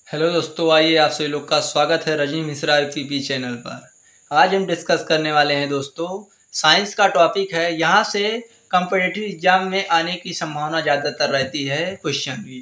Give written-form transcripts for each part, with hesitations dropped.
Hello दोस्तों, आइए आप सभी लोग का स्वागत है रजनी मिश्रा यूपीपी चैनल पर। आज हम डिस्कस करने वाले हैं दोस्तों, साइंस का टॉपिक है। यहाँ से कॉम्पिटिटिव एग्जाम में आने की संभावना ज़्यादातर रहती है क्वेश्चन की।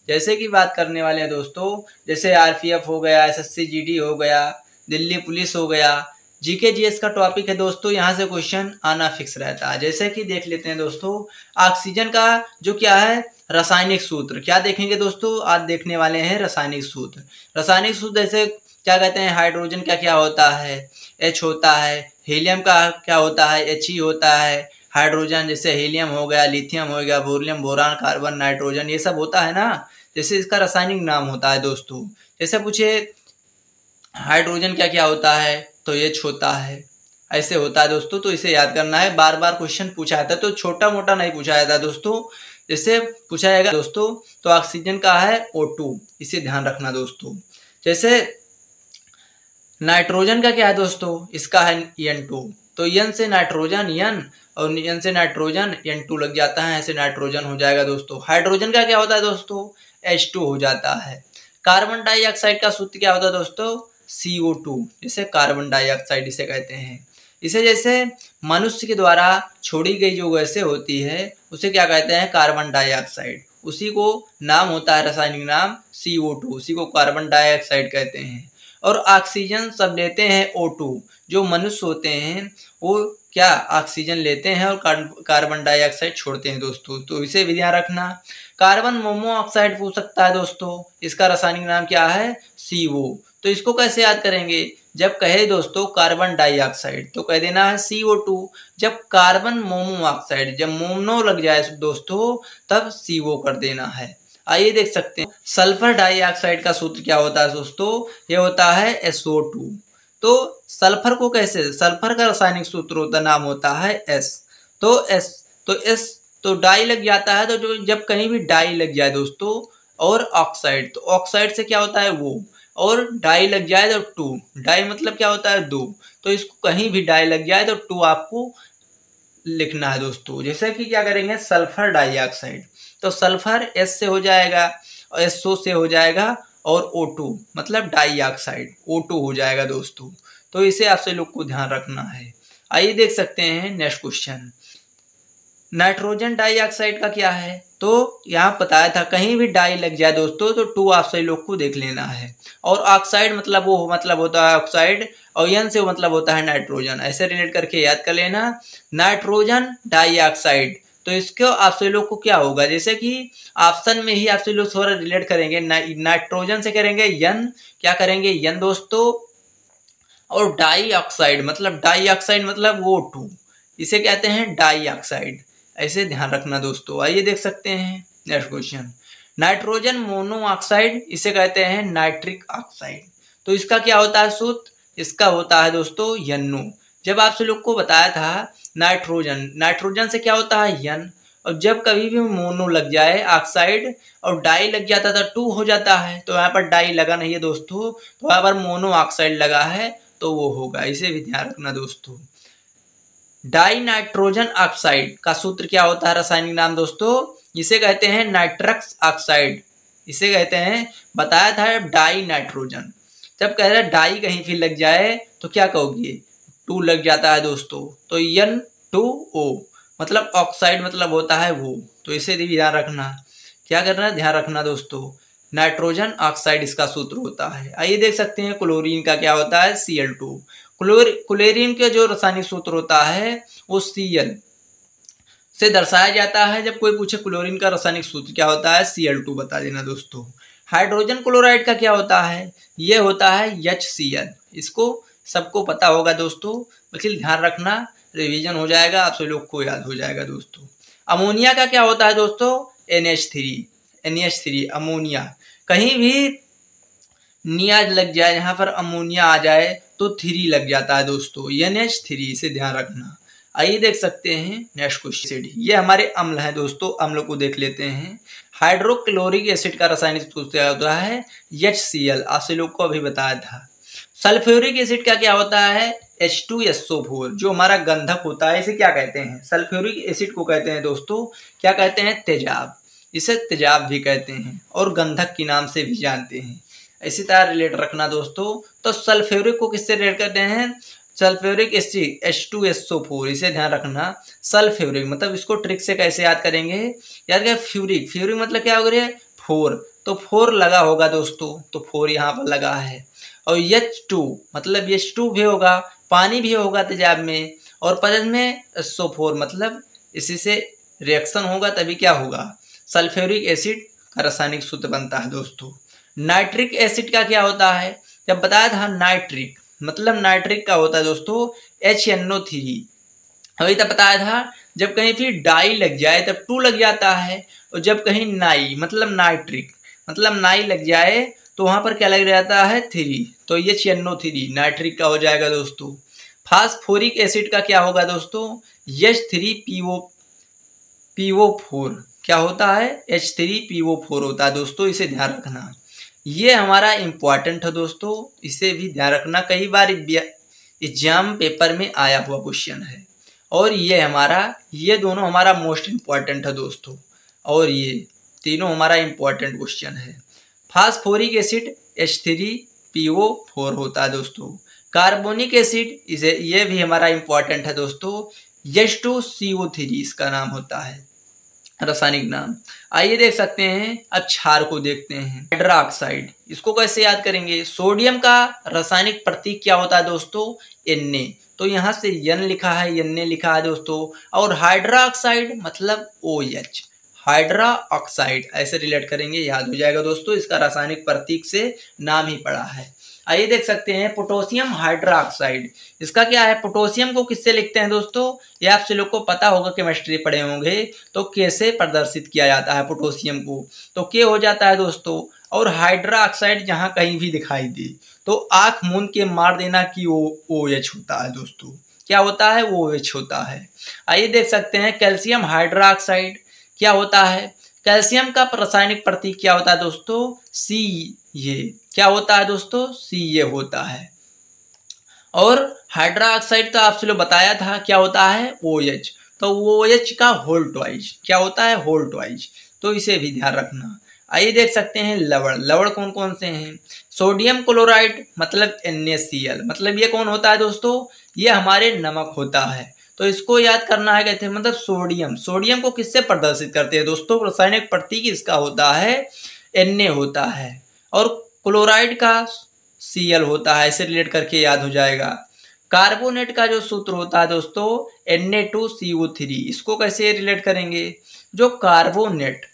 जैसे कि बात करने वाले हैं दोस्तों, जैसे आरपीएफ हो गया, एसएससी जीडी हो गया, दिल्ली पुलिस हो गया, जीके जीएस का टॉपिक है दोस्तों। यहाँ से क्वेश्चन आना फिक्स रहता है। जैसे कि देख लेते हैं दोस्तों, ऑक्सीजन का जो क्या है रासायनिक सूत्र, क्या देखेंगे दोस्तों, आज देखने वाले हैं रासायनिक सूत्र। रासायनिक सूत्र जैसे क्या कहते हैं, हाइड्रोजन का क्या होता है, H होता है। हीलियम का क्या होता है, He होता है। हाइड्रोजन जैसे हीलियम हो गया, लिथियम हो गया, बोरियम, बोरान, कार्बन, नाइट्रोजन, ये सब होता है ना। जैसे इसका रासायनिक नाम होता है दोस्तों। जैसे पूछे हाइड्रोजन क्या क्या होता है, तो H होता है, ऐसे होता है दोस्तों। तो इसे याद करना है, बार बार क्वेश्चन पूछा जाता है, तो छोटा मोटा नहीं पूछा जाता दोस्तों। जैसे पूछा जाएगा दोस्तों, तो ऑक्सीजन का है O2, इसे ध्यान रखना दोस्तों। जैसे नाइट्रोजन का क्या है दोस्तों, इसका है N2, तो N से नाइट्रोजन N और N से नाइट्रोजन N2 लग जाता है, ऐसे नाइट्रोजन हो जाएगा दोस्तों। हाइड्रोजन का क्या होता है दोस्तों, H2 हो जाता है। कार्बन डाइऑक्साइड का सूत्र क्या होता है दोस्तों, CO2, जिसे कार्बन डाइऑक्साइड इसे कहते हैं। इसे जैसे मनुष्य के द्वारा छोड़ी गई जो गैसें होती है उसे क्या कहते हैं, कार्बन डाइऑक्साइड। उसी को नाम होता है रासायनिक नाम CO2, उसी को कार्बन डाइऑक्साइड कहते हैं। और ऑक्सीजन सब लेते हैं O2, जो मनुष्य होते हैं वो क्या ऑक्सीजन लेते हैं और कार्बन डाइऑक्साइड छोड़ते हैं दोस्तों, तो इसे भी ध्यान रखना। कार्बन मोनोऑक्साइड पूछ सकता है दोस्तों, इसका रासायनिक नाम क्या है, CO। तो इसको कैसे याद करेंगे, जब कहे दोस्तों कार्बन डाइऑक्साइड तो कह देना है CO2। जब कार्बन मोनोऑक्साइड, जब मोनो लग जाए दोस्तों तब CO कर देना है। आइए देख सकते हैं, सल्फर डाइऑक्साइड का सूत्र क्या होता है दोस्तों, ये होता है SO2। तो सल्फर को कैसे, सल्फर का रासायनिक सूत्र होता नाम होता है S। तो S तो डाई लग जाता है, तो जो जब कहीं भी डाई लग जाए दोस्तों और ऑक्साइड, तो ऑक्साइड से क्या होता है वो, और डाई लग जाए तो 2, डाई मतलब क्या होता है 2, तो इसको कहीं भी डाई लग जाए तो 2 आपको लिखना है दोस्तों। जैसे कि क्या करेंगे, सल्फर डाइऑक्साइड, तो सल्फर S से हो जाएगा और SO से हो जाएगा, और O2 मतलब डाइऑक्साइड O2 हो जाएगा दोस्तों। तो इसे आपसे लोग को ध्यान रखना है। आइए देख सकते हैं नेक्स्ट क्वेश्चन, नाइट्रोजन डाइऑक्साइड का क्या है। तो यहाँ बताया था कहीं भी डाई लग जाए दोस्तों तो 2 आप सही लोग को देख लेना है। और ऑक्साइड मतलब वो मतलब होता है ऑक्साइड, और N से वो मतलब होता है नाइट्रोजन, ऐसे रिलेट करके याद कर लेना। नाइट्रोजन डाइऑक्साइड, तो इसको आप सभी लोग को क्या होगा, जैसे कि ऑप्शन में ही आप सभी लोग थोड़ा रिलेट करेंगे, नाइट्रोजन से करेंगे N, क्या करेंगे N दोस्तों, और डाइऑक्साइड मतलब O2, इसे कहते हैं डाइऑक्साइड, ऐसे ध्यान रखना दोस्तों। आइए देख सकते हैं नेक्स्ट क्वेश्चन, नाइट्रोजन मोनोऑक्साइड, इसे कहते हैं नाइट्रिक ऑक्साइड। तो इसका क्या होता है सूत्र, इसका होता है दोस्तों NO। जब आपसे लोग को बताया था नाइट्रोजन से क्या होता है N, और जब कभी भी मोनो लग जाए ऑक्साइड और डाई लग जाता था 2 हो जाता है, तो यहाँ पर डाई लगा नहीं है दोस्तों, तो यहाँ पर मोनो ऑक्साइड लगा है, तो वो होगा, इसे भी ध्यान रखना दोस्तों। डाई नाइट्रोजन ऑक्साइड का सूत्र क्या होता है, रासायनिक नाम दोस्तों, इसे कहते हैं नाइट्रस ऑक्साइड, इसे कहते हैं, बताया था डाई नाइट्रोजन। जब कह रहे डाई कहीं भी लग जाए तो क्या कहोगे, 2 लग जाता है दोस्तों, तो N2O मतलब ऑक्साइड मतलब होता है वो, तो इसे भी ध्यान रखना। क्या करना है, ध्यान रखना दोस्तों, नाइट्रोजन ऑक्साइड इसका सूत्र होता है। आइए देख सकते हैं क्लोरीन का क्या होता है, Cl2। क्लोरीन के जो रासायनिक सूत्र होता है वो Cl से दर्शाया जाता है। जब कोई पूछे क्लोरीन का रासायनिक सूत्र क्या होता है, Cl2 बता देना दोस्तों। हाइड्रोजन क्लोराइड का क्या होता है, ये होता है HCl, इसको सबको पता होगा दोस्तों, लेकिन ध्यान रखना, रिवीजन हो जाएगा, आप सभी लोग को याद हो जाएगा दोस्तों। अमोनिया का क्या होता है दोस्तों, NH3 अमोनिया, कहीं भी निया लग जाए, यहाँ पर अमोनिया आ जाए तो 3 लग जाता है दोस्तों, NH3, से ध्यान रखना। आइए देख सकते हैं नेक्स्ट क्वेश्चन, ये हमारे अम्ल हैं दोस्तों, अम्ल को देख लेते हैं। हाइड्रोक्लोरिक एसिड का रासायनिक सूत्र होता है HCl, आपसे लोग को अभी बताया था। सल्फ्यूरिक एसिड का क्या होता है, H2SO4, जो हमारा गंधक होता है, इसे क्या कहते हैं, सल्फ्यूरिक एसिड को कहते हैं दोस्तों, क्या कहते हैं, तेजाब, इसे तेजाब भी कहते हैं और गंधक के नाम से भी जानते हैं। इसी तरह रिलेट रखना दोस्तों। तो सल्फ्यूरिक को किससे रिलेट करते हैं? सल्फ्यूरिक एसिड H2SO4, इसे ध्यान रखना। सल्फ्यूरिक मतलब इसको ट्रिक से कैसे याद करेंगे? याद करें फ्यूरिक, फ्यूरिक मतलब क्या हो गया? 4, तो 4 लगा होगा दोस्तों, तो 4 यहाँ पर लगा है। और H2 मतलब H2 भी होगा, पानी भी होगा तेजाब में, और प्लस में SO4 मतलब इसी से रिएक्शन होगा तभी क्या होगा? सल्फ्यूरिक एसिड का रासायनिक सूत्र बनता है दोस्तों। नाइट्रिक एसिड का क्या होता है? जब बताया था नाइट्रिक मतलब नाइट्रिक का होता है दोस्तों HNO3। अभी तक बताया था जब कहीं फिर डाई लग जाए तब 2 लग जाता है, और जब कहीं नाई मतलब नाइट्रिक मतलब नाई लग जाए तो वहां पर क्या लग जाता है? 3, तो ये HNO3 नाइट्रिक का हो जाएगा दोस्तों। फास्फोरिक एसिड का क्या होगा दोस्तों? H3PO4 क्या होता है? H3PO4 होता है दोस्तों, इसे ध्यान रखना। ये हमारा इम्पॉर्टेंट है दोस्तों, इसे भी ध्यान रखना, कई बार एग्जाम पेपर में आया हुआ क्वेश्चन है। और ये दोनों हमारा मोस्ट इम्पॉर्टेंट है दोस्तों, और ये तीनों हमारा इम्पॉर्टेंट क्वेश्चन है। फास्फोरिक एसिड H3PO4 होता है दोस्तों। कार्बोनिक एसिड ये भी हमारा इम्पॉर्टेंट है दोस्तों, H2CO3 इसका नाम होता है, रासायनिक नाम। आइए देख सकते हैं, अब क्षार को देखते हैं। हाइड्रोक्साइड, इसको कैसे याद करेंगे? सोडियम का रासायनिक प्रतीक क्या होता है दोस्तों? Na, तो यहाँ से N लिखा है, Na लिखा है दोस्तों। और हाइड्रोक्साइड मतलब OH, हाइड्रा ऑक्साइड ऐसे रिलेट करेंगे, याद हो जाएगा दोस्तों, इसका रासायनिक प्रतीक से नाम ही पड़ा है। आइए देख सकते हैं पोटेशियम हाइड्रोक्साइड, इसका क्या है? पोटेशियम को किससे लिखते हैं दोस्तों? ये आप लोग को पता होगा, केमिस्ट्री पढ़े होंगे, तो के से प्रदर्शित किया जाता है पोटेशियम को, तो के हो जाता है दोस्तों। और हाइड्रोक्साइड जहां कहीं भी दिखाई दे तो आंख मूंद के मार देना कि वो OH होता है दोस्तों। क्या होता है? वो OH होता है। आइए देख सकते हैं कैल्शियम हाइड्रोक्साइड क्या होता है? कैल्शियम का रासायनिक प्रतीक क्या होता है दोस्तों? Ca, क्या होता है दोस्तों? Ca होता है। और हाइड्रोक्साइड तो आपसे लोग बताया था क्या होता है? OH, तो OH का होल ट्वाइस क्या होता है? होल ट्वाइस, तो इसे भी ध्यान रखना। आइए देख सकते हैं लवण, लवण कौन कौन से हैं? सोडियम क्लोराइड मतलब NaCl, मतलब ये कौन होता है दोस्तों? ये हमारे नमक होता है, तो इसको याद करना है। कहते हैं मतलब सोडियम, सोडियम को किससे प्रदर्शित करते हैं दोस्तों? रासायनिक प्रतीक इसका होता है Na होता है, और क्लोराइड का Cl होता है, ऐसे रिलेट करके याद हो जाएगा। कार्बोनेट का जो सूत्र होता है दोस्तों Na2CO3, इसको कैसे रिलेट करेंगे? जो कार्बोनेट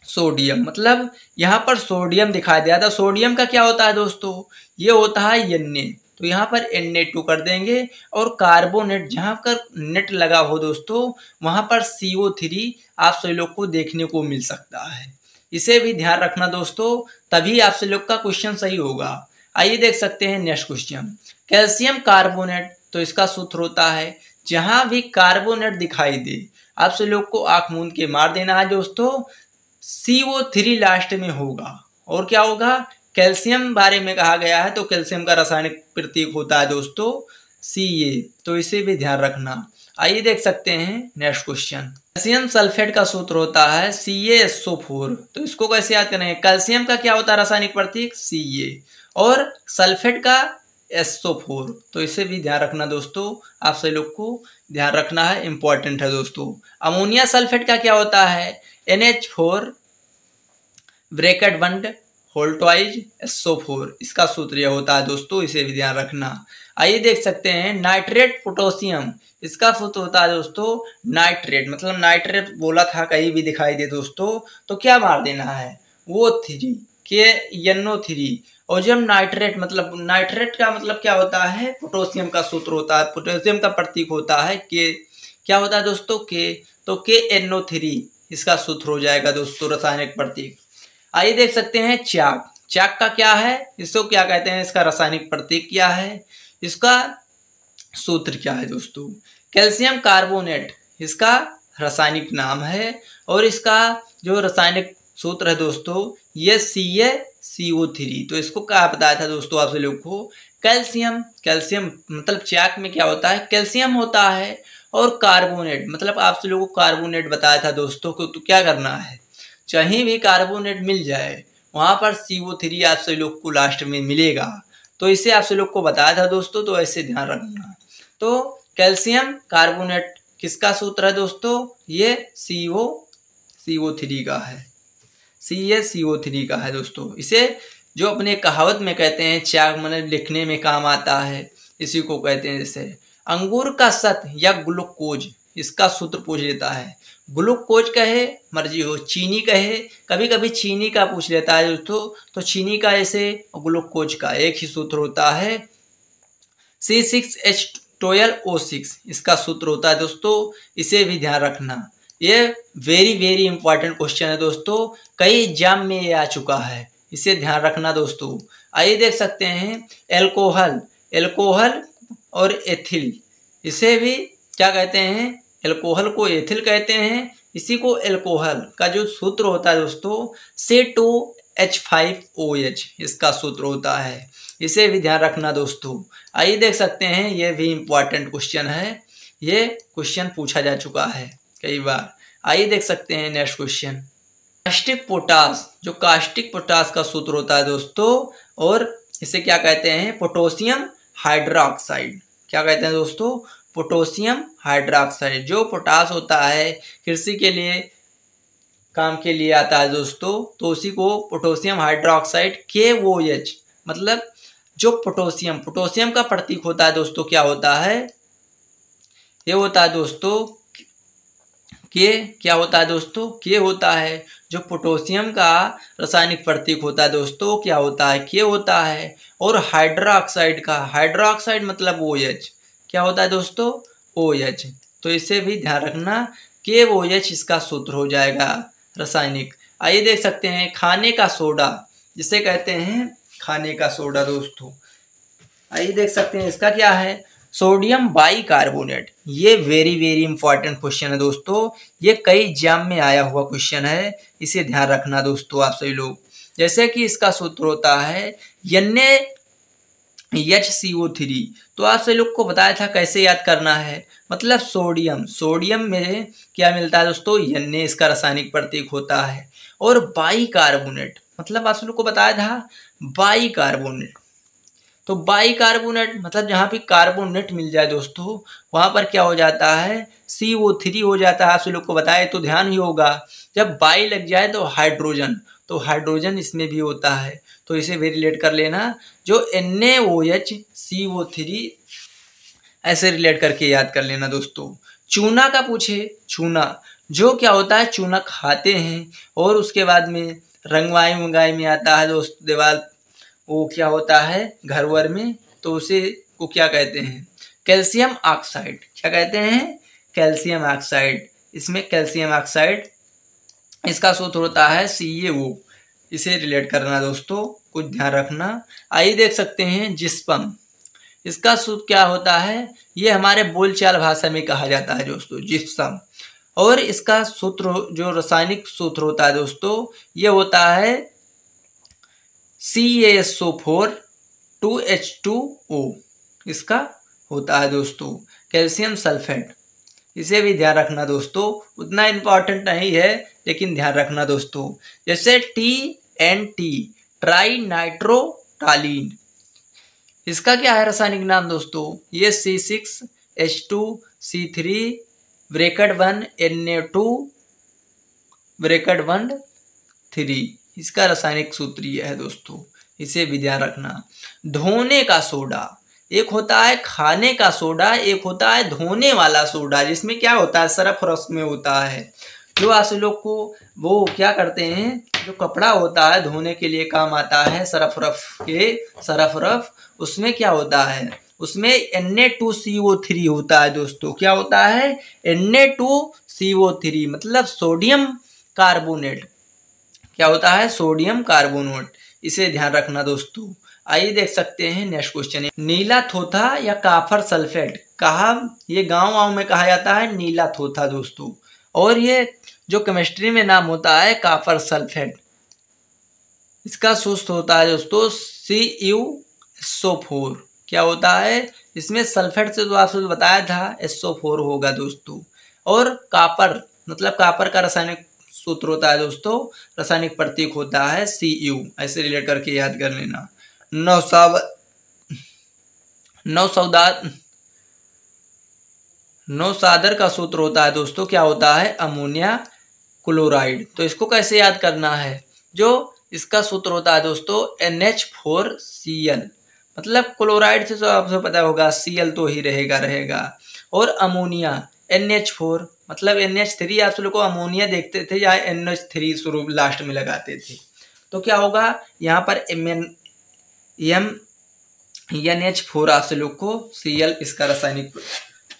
सोडियम मतलब यहाँ पर सोडियम दिखाई दिया था, सोडियम का क्या होता है दोस्तों? ये होता है Na, तो यहाँ पर Na2 कर देंगे। और कार्बोनेट जहाँ पर नेट लगा हो दोस्तों वहां पर CO3 आप सभी लोग को देखने को मिल सकता है, इसे भी ध्यान रखना दोस्तों, तभी आप सभी लोग का क्वेश्चन सही होगा। आइए देख सकते हैं नेक्स्ट क्वेश्चन, कैल्शियम कार्बोनेट, तो इसका सूत्र होता है जहां भी कार्बोनेट दिखाई दे आप सभी लोग को आंख मूंद के मार देना है दोस्तों, CO3 लास्ट में होगा। और क्या होगा? कैल्शियम बारे में कहा गया है, तो कैल्शियम का रासायनिक प्रतीक होता है दोस्तों Ca, तो इसे भी ध्यान रखना। आइए देख सकते हैं नेक्स्ट क्वेश्चन, कैल्शियम सल्फेट का सूत्र होता है CaSO4, तो इसको कैसे याद करेंगे? कैल्शियम का क्या होता है रासायनिक प्रतीक? Ca, और सल्फेट का SO4, तो इसे भी ध्यान रखना दोस्तों, आप सभी लोग को ध्यान रखना है, इंपॉर्टेंट है दोस्तों। अमोनिया सल्फेट का क्या होता है? NH4 ब्रैकेट बंड होल ट्वाइज SO4, इसका सूत्र यह होता है दोस्तों, इसे भी ध्यान रखना। आइए देख सकते हैं नाइट्रेट पोटेशियम, इसका सूत्र होता है दोस्तों नाइट्रेट, मतलब नाइट्रेट बोला था कहीं भी दिखाई दे दोस्तों तो क्या मार देना है? वो 3 KNO3। और जब नाइट्रेट मतलब नाइट्रेट का मतलब क्या होता है? पोटेशियम का सूत्र होता है, पोटेशियम का प्रतीक होता है के, क्या होता है दोस्तों? के, तो KNO3 इसका सूत्र हो जाएगा दोस्तों रासायनिक प्रतीक। आइए देख सकते हैं चाक, चाक का क्या है? इसको क्या कहते हैं? इसका रासायनिक प्रतीक क्या है? इसका सूत्र क्या है दोस्तों? कैल्शियम कार्बोनेट इसका रासायनिक नाम है, और इसका जो रासायनिक सूत्र है दोस्तों ये CaCO3, तो इसको क्या बताया था दोस्तों आप लोग को? कैल्शियम, कैल्शियम मतलब चाक में क्या होता है? कैल्शियम होता है, और कार्बोनेट मतलब आप लोगों को कार्बोनेट बताया था दोस्तों को, तो क्या करना है? कहीं भी कार्बोनेट मिल जाए वहाँ पर CO3 आप सभी लोग को लास्ट में मिलेगा। तो इसे आप सभी लोग को बताया था दोस्तों, तो ऐसे ध्यान रखना। तो कैल्शियम कार्बोनेट किसका सूत्र है दोस्तों? ये CO3 का है, CaCO3 का है दोस्तों। इसे जो अपने कहावत में कहते हैं चाक मतलब लिखने में काम आता है, इसी को कहते हैं। जैसे अंगूर का सत या ग्लूकोज, इसका सूत्र पूछ लेता है। ग्लूकोज कहे मर्जी हो, चीनी कहे, कभी कभी चीनी का पूछ लेता है दोस्तों, तो चीनी का ऐसे, ग्लूकोज का एक ही सूत्र होता है C6H12O6, इसका सूत्र होता है दोस्तों। इसे भी ध्यान रखना, ये वेरी इंपॉर्टेंट क्वेश्चन है दोस्तों, कई एग्जाम में ये आ चुका है, इसे ध्यान रखना दोस्तों। आइए देख सकते हैं एल्कोहल और एथिल, इसे भी क्या कहते हैं? एल्कोहल को एथिल कहते हैं, इसी को एल्कोहल का जो सूत्र होता है दोस्तों C2H5OH, इसका सूत्र होता है। इसे भी ध्यान रखना दोस्तों। आइए देख सकते हैं, ये भी इम्पॉर्टेंट क्वेश्चन है, ये क्वेश्चन पूछा जा चुका है कई बार। आइए देख सकते हैं नेक्स्ट क्वेश्चन। कास्टिक पोटास, जो कास्टिक पोटास का सूत्र होता है दोस्तों, और इसे क्या कहते हैं? Potassium hydroxide. क्या कहते हैं दोस्तों? Potassium hydroxide. जो पोटास होता है कृषि के लिए काम के लिए आता है दोस्तों, तो उसी को पोटेशियम हाइड्रोक्साइड KOH, मतलब जो पोटेशियम का प्रतीक होता है दोस्तों, क्या होता है? ये होता है दोस्तों क्या होता है दोस्तों? के होता है। जो पोटेशियम का रासायनिक प्रतीक होता है दोस्तों, क्या होता है? के होता है। और हाइड्रोक्साइड मतलब OH, क्या होता है दोस्तों? OH। तो इसे भी ध्यान रखना, KOH इसका सूत्र हो जाएगा रासायनिक। आइए देख सकते हैं खाने का सोडा, जिसे कहते हैं खाने का सोडा दोस्तों। आइए देख सकते हैं इसका क्या है? Sodium bicarbonate. ये वेरी इंपॉर्टेंट क्वेश्चन है दोस्तों, ये कई एग्जाम में आया हुआ क्वेश्चन है, इसे ध्यान रखना दोस्तों आप सभी लोग। जैसे कि इसका सूत्र होता है NaHCO3। तो आप सभी लोग को बताया था कैसे याद करना है, मतलब सोडियम में क्या मिलता है दोस्तों? Na, इसका रासायनिक प्रतीक होता है। और बाइकार्बोनेट मतलब आप सभी लोग को बताया था बाइकार्बोनेट। तो बाइकार्बोनेट मतलब जहाँ भी कार्बोनेट मिल जाए दोस्तों, वहाँ पर क्या हो जाता है? CO3 हो जाता है। आप सभी लोग को बताया तो ध्यान ही होगा, जब बाई लग जाए तो हाइड्रोजन, तो हाइड्रोजन इसमें भी होता है, तो इसे भी रिलेट कर लेना। जो NaOH CO3 ऐसे रिलेट करके याद कर लेना दोस्तों। चूना का पूछे, चूना जो क्या होता है? चूना खाते हैं और उसके बाद में रंगवाई में आता है दोस्त, दीवार वो क्या होता है घर वर में, तो उसे को क्या कहते हैं? Calcium oxide. क्या कहते हैं? Calcium oxide. इसमें कैल्शियम ऑक्साइड, इसका सूत्र होता है CaO। इसे रिलेट करना दोस्तों, कुछ ध्यान रखना। आइए देख सकते हैं जिस्पम, इसका सूत्र क्या होता है? ये हमारे बोलचाल भाषा में कहा जाता है दोस्तों, जिस्पम। और इसका सूत्र जो रासायनिक सूत्र होता है दोस्तों, ये होता है CaSO4 2H2O, इसका होता है दोस्तों कैल्शियम सल्फेट। इसे भी ध्यान रखना दोस्तों, उतना इम्पॉर्टेंट नहीं है लेकिन ध्यान रखना दोस्तों। जैसे TNT ट्राई नाइट्रोटालीन, इसका क्या है रासायनिक नाम दोस्तों? ये C6H2C3 ब्रैकेट 1 Na2 ब्रैकेट 1 3, इसका रासायनिक सूत्र ये है दोस्तों, इसे भी ध्यान रखना। धोने का सोडा, एक होता है खाने का सोडा, एक होता है धोने वाला सोडा, जिसमें क्या होता है? सरफ रस में होता है। जो आप लोग को वो क्या करते हैं, जो कपड़ा होता है धोने के लिए काम आता है, सरफ रफ, उसमें क्या होता है? उसमें Na2CO3 होता है दोस्तों। क्या होता है? Na2CO3 मतलब सोडियम कार्बोनेट। क्या होता है? Sodium carbonate. इसे ध्यान रखना दोस्तों। आइए देख सकते हैं नेक्स्ट क्वेश्चन। नीला थोथा या काफर सल्फेट, कहा ये गांव में कहा जाता है नीला थोथा दोस्तों, और ये जो केमिस्ट्री में नाम होता है काफर सल्फेट। इसका सूत्र होता है दोस्तों CuSO4। क्या होता है? इसमें सल्फेट से तो आपसे बताया था SO4 होगा दोस्तों। और कापर मतलब कापर का रासायनिक सूत्र होता है दोस्तों, रासायनिक प्रतीक होता है Cu। ऐसे रिलेट करके याद कर लेना। नौसादर का सूत्र होता है दोस्तों, क्या होता है, अमोनिया क्लोराइड। तो इसको कैसे याद करना है, जो इसका सूत्र होता है दोस्तों NH4Cl, मतलब क्लोराइड से तो आपको पता होगा Cl तो ही रहेगा। और अमोनिया NH4, मतलब NH3 आप लोग को अमोनिया देखते थे या NH3 शुरू लास्ट में लगाते थे, तो क्या होगा यहाँ पर NH4 आप लोग को Cl इसका रासायनिक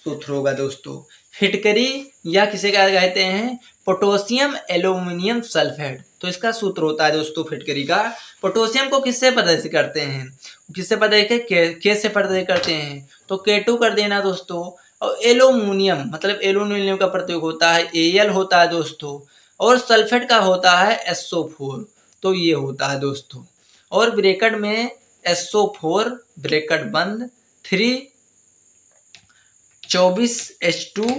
सूत्र होगा दोस्तों। फिटकरी या किसे क्या कहते हैं, पोटेशियम एल्यूमिनियम सल्फेट। तो इसका सूत्र होता है दोस्तों फिटकरी का। पोटेशियम को किससे प्रदर्शित करते हैं, किससे प्रदर्शित, के से प्रदर्शित करते हैं, तो K2 कर देना दोस्तों। और एल्यूमिनियम, मतलब एल्यूमिनियम का प्रतीक होता है Al होता है दोस्तों, और सल्फेट का होता है SO4। तो ये होता है दोस्तों, और ब्रैकेट में SO4 ब्रैकेट बंद 324H2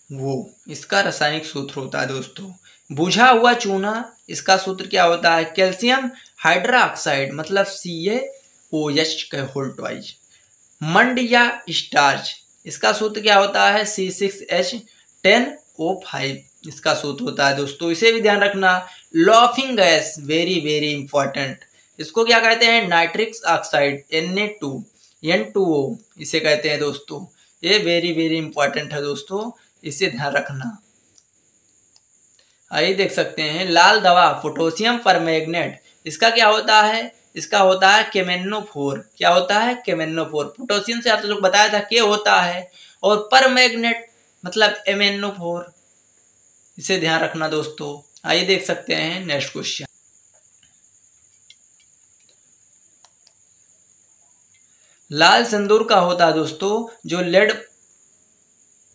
वो इसका रासायनिक सूत्र होता है दोस्तों। बुझा हुआ चूना, इसका सूत्र क्या होता है, कैल्शियम हाइड्रोक्साइड, मतलब CaOH का होल ट्वाइस। मंड या स्टार्च, इसका सूत्र क्या होता है, C6H10O5 इसका सूत्र होता है दोस्तों। इसे भी ध्यान रखना। Laughing gas, very very important, इसको क्या कहते हैं, नाइट्रिक ऑक्साइड Na2N2O इसे कहते हैं दोस्तों। ये वेरी वेरी इंपॉर्टेंट है दोस्तों, इसे ध्यान रखना। आइए देख सकते हैं, लाल दवा पोटेशियम परमैंगनेट, इसका क्या होता है, इसका होता है KMnO4। क्या होता है, KMnO4। पोटेशियम से आप लोग बताया था K होता है, और परमैंगनेट मतलब MnO4, इसे ध्यान रखना दोस्तों। आइए देख सकते हैं नेक्स्ट क्वेश्चन। लाल सिंदूर का होता है दोस्तों जो लेड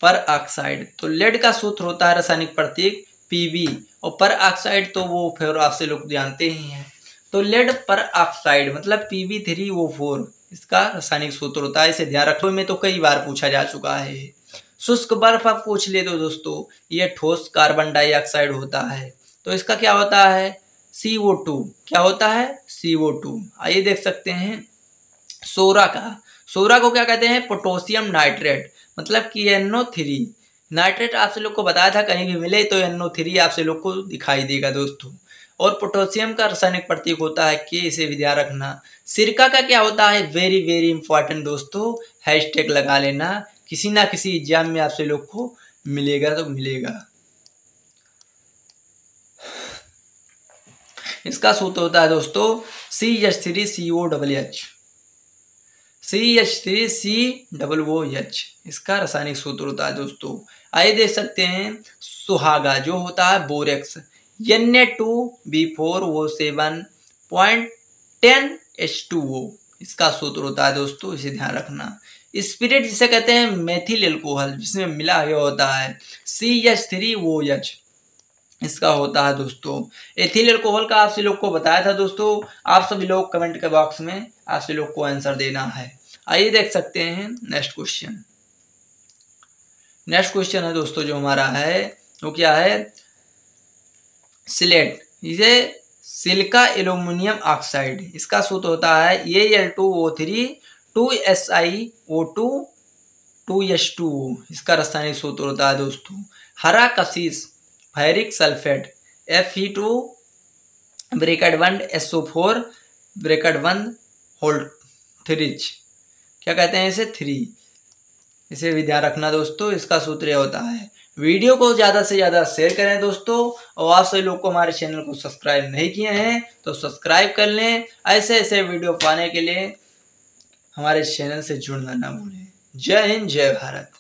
पर ऑक्साइड। तो लेड का सूत्र होता है रासायनिक प्रतीक Pb, और पर ऑक्साइड तो वो फिर आपसे लोग जानते ही हैं। तो लेड पर ऑक्साइड मतलब Pb3O4 इसका रासायनिक सूत्र होता है, इसे ध्यान रखो, में तो कई बार पूछा जा चुका है। शुष्क बर्फ आप पूछ ले तो दोस्तों, ये ठोस कार्बन डाइऑक्साइड होता है। तो इसका क्या होता है, CO2। क्या होता है, CO2। आइए देख सकते हैं सोरा को क्या कहते हैं, पोटेशियम नाइट्रेट, मतलब कि NO3। नाइट्रेट आपसे लोग को बताया था, कहीं भी मिले तो NO3 आपसे लोग को दिखाई देगा दोस्तों। और पोटेशियम का रासायनिक प्रतीक होता है K, इसे भी ध्यान रखना। सिरका का क्या होता है, वेरी वेरी इंपॉर्टेंट दोस्तों, हैशटैग लगा लेना, किसी ना किसी एग्जाम में आपसे लोग को मिलेगा तो मिलेगा। इसका सूत्र होता है दोस्तों CH3COOH, CH3COOH इसका रासायनिक सूत्र होता है दोस्तों। आइए देख सकते हैं सुहागा जो होता है बोरेक्स, Na2B4O7.10H2O इसका सूत्र होता है दोस्तों, इसे ध्यान रखना। स्पिरिट जिसे कहते हैं मेथिल एल्कोहल, जिसमें मिला हुआ होता है CH3OH इसका होता है दोस्तों। एथिल एल्कोहल का आपसे लोग को बताया था दोस्तों, आप सभी लोग कमेंट के बॉक्स में आपसे लोग को आंसर देना है। आइए देख सकते हैं नेक्स्ट क्वेश्चन। नेक्स्ट क्वेश्चन है दोस्तों जो हमारा है वो क्या है, सिलेट, इसे सिलिका एल्यूमिनियम ऑक्साइड, इसका सूत्र होता है Al2O3 2SiO2 2H2O इसका रासायनिक सूत्र होता है दोस्तों। हरा कशिश फेरिक सल्फेट Fe2 ब्रैकेट बंद SO4 ब्रैकेट बंद होल्ड 3, क्या कहते हैं इसे 3, इसे भी ध्यान रखना दोस्तों। इसका सूत्र होता है। वीडियो को ज़्यादा से ज़्यादा शेयर करें दोस्तों, और आप सभी लोग को हमारे चैनल को सब्सक्राइब नहीं किए हैं तो सब्सक्राइब कर लें। ऐसे ऐसे वीडियो पाने के लिए हमारे चैनल से जुड़ना ना भूलें। जय हिंद, जय भारत।